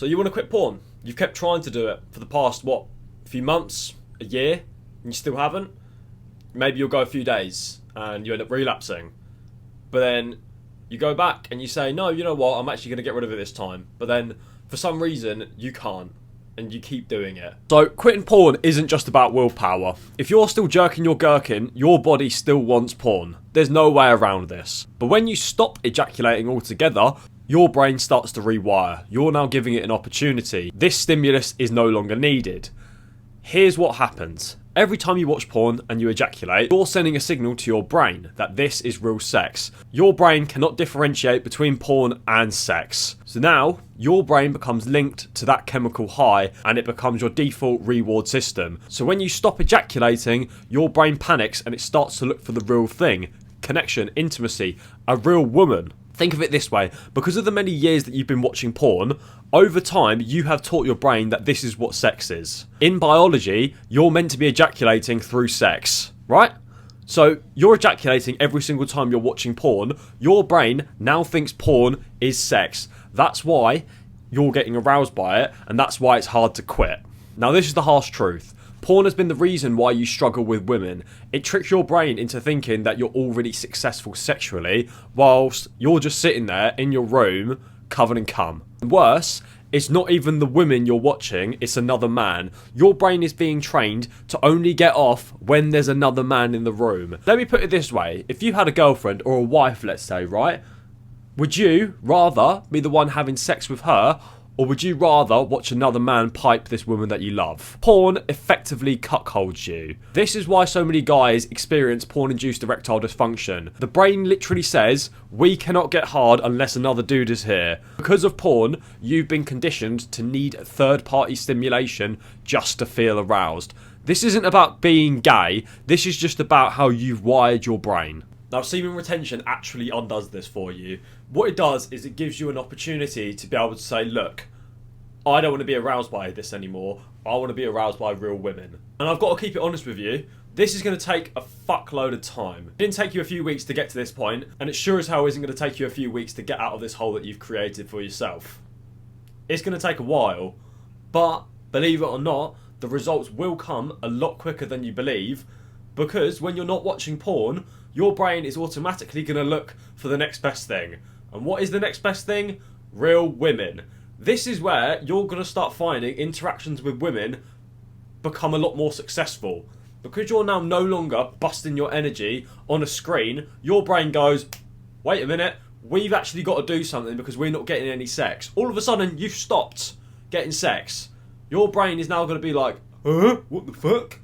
So you want to quit porn? You've kept trying to do it for the past, what, a few months, a year, and you still haven't? Maybe you'll go a few days and you end up relapsing. But then you go back and you say, no, you know what, I'm actually going to get rid of it this time. But then for some reason you can't and you keep doing it. So quitting porn isn't just about willpower. If you're still jerking your gherkin, your body still wants porn. There's no way around this. But when you stop ejaculating altogether, your brain starts to rewire. You're now giving it an opportunity. This stimulus is no longer needed. Here's what happens. Every time you watch porn and you ejaculate, you're sending a signal to your brain that this is real sex. Your brain cannot differentiate between porn and sex. So now, your brain becomes linked to that chemical high and it becomes your default reward system. So when you stop ejaculating, your brain panics and it starts to look for the real thing. Connection, intimacy, a real woman. Think of it this way, because of the many years that you've been watching porn, over time you have taught your brain that this is what sex is. In biology, you're meant to be ejaculating through sex, right? So you're ejaculating every single time you're watching porn. Your brain now thinks porn is sex. That's why you're getting aroused by it, and that's why it's hard to quit. Now this is the harsh truth. Porn has been the reason why you struggle with women. It tricks your brain into thinking that you're already successful sexually, whilst you're just sitting there in your room, covered in cum. Worse, it's not even the women you're watching, it's another man. Your brain is being trained to only get off when there's another man in the room. Let me put it this way, if you had a girlfriend or a wife, let's say, right? Would you rather be the one having sex with her, or would you rather watch another man pipe this woman that you love? Porn effectively cuckolds you. This is why so many guys experience porn-induced erectile dysfunction. The brain literally says, we cannot get hard unless another dude is here. Because of porn, you've been conditioned to need third-party stimulation just to feel aroused. This isn't about being gay, this is just about how you've wired your brain. Now, semen retention actually undoes this for you. What it does is it gives you an opportunity to be able to say, look, I don't want to be aroused by this anymore. I want to be aroused by real women. And I've got to keep it honest with you. This is going to take a fuckload of time. It didn't take you a few weeks to get to this point, and it sure as hell isn't going to take you a few weeks to get out of this hole that you've created for yourself. It's going to take a while, but believe it or not, the results will come a lot quicker than you believe, because when you're not watching porn, your brain is automatically going to look for the next best thing. And what is the next best thing? Real women. This is where you're going to start finding interactions with women become a lot more successful. Because you're now no longer busting your energy on a screen, your brain goes, wait a minute, we've actually got to do something because we're not getting any sex. All of a sudden, you've stopped getting sex. Your brain is now going to be like, huh? What the fuck?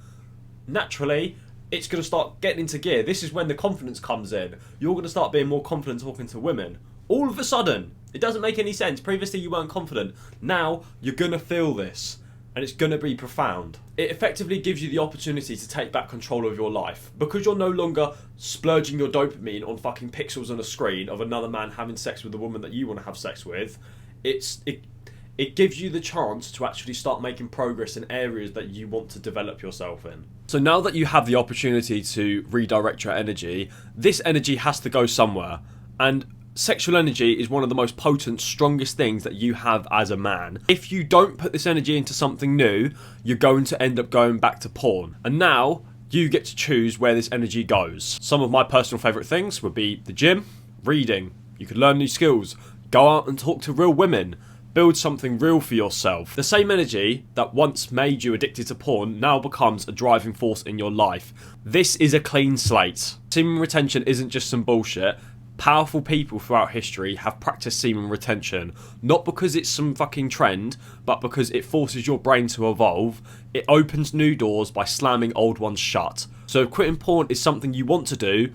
Naturally, it's going to start getting into gear. This is when the confidence comes in. You're going to start being more confident talking to women. All of a sudden, it doesn't make any sense. Previously, you weren't confident. Now, you're going to feel this, and it's going to be profound. It effectively gives you the opportunity to take back control of your life. Because you're no longer splurging your dopamine on fucking pixels on a screen of another man having sex with a woman that you want to have sex with, it gives you the chance to actually start making progress in areas that you want to develop yourself in. So now that you have the opportunity to redirect your energy, this energy has to go somewhere. And sexual energy is one of the most potent, strongest things that you have as a man. If you don't put this energy into something new, you're going to end up going back to porn. And now, you get to choose where this energy goes. Some of my personal favourite things would be the gym, reading. You could learn new skills, go out and talk to real women, build something real for yourself. The same energy that once made you addicted to porn now becomes a driving force in your life. This is a clean slate. Semen retention isn't just some bullshit. Powerful people throughout history have practiced semen retention, not because it's some fucking trend, but because it forces your brain to evolve. It opens new doors by slamming old ones shut. So if quitting porn is something you want to do,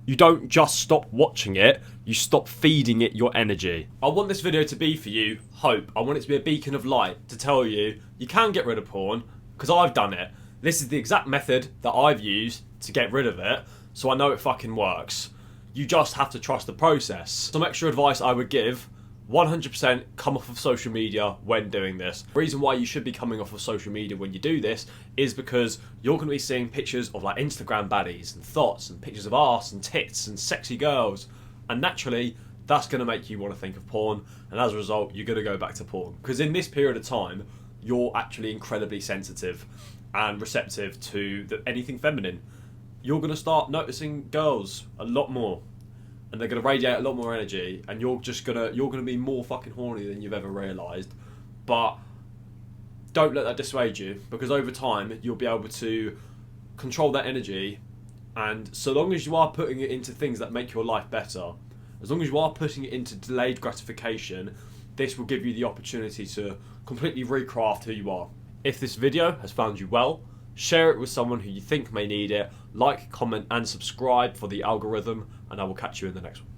you don't just stop watching it, you stop feeding it your energy. I want this video to be for you hope. I want it to be a beacon of light to tell you you can get rid of porn, because I've done it. This is the exact method that I've used to get rid of it, so I know it fucking works. You just have to trust the process. Some extra advice I would give: 100% come off of social media when doing this. The reason why you should be coming off of social media when you do this is because you're going to be seeing pictures of like Instagram baddies and thoughts and pictures of arse and tits and sexy girls, and naturally that's going to make you want to think of porn, and as a result, you're going to go back to porn. Because in this period of time, you're actually incredibly sensitive and receptive to anything feminine. You're going to start noticing girls a lot more, and they're going to radiate a lot more energy, and you're going to be more fucking horny than you've ever realised. But don't let that dissuade you, because over time you'll be able to control that energy, and so long as you are putting it into things that make your life better, as long as you are putting it into delayed gratification, this will give you the opportunity to completely recraft who you are. If this video has found you well, share it with someone who you think may need it, like, comment and subscribe for the algorithm, and I will catch you in the next one.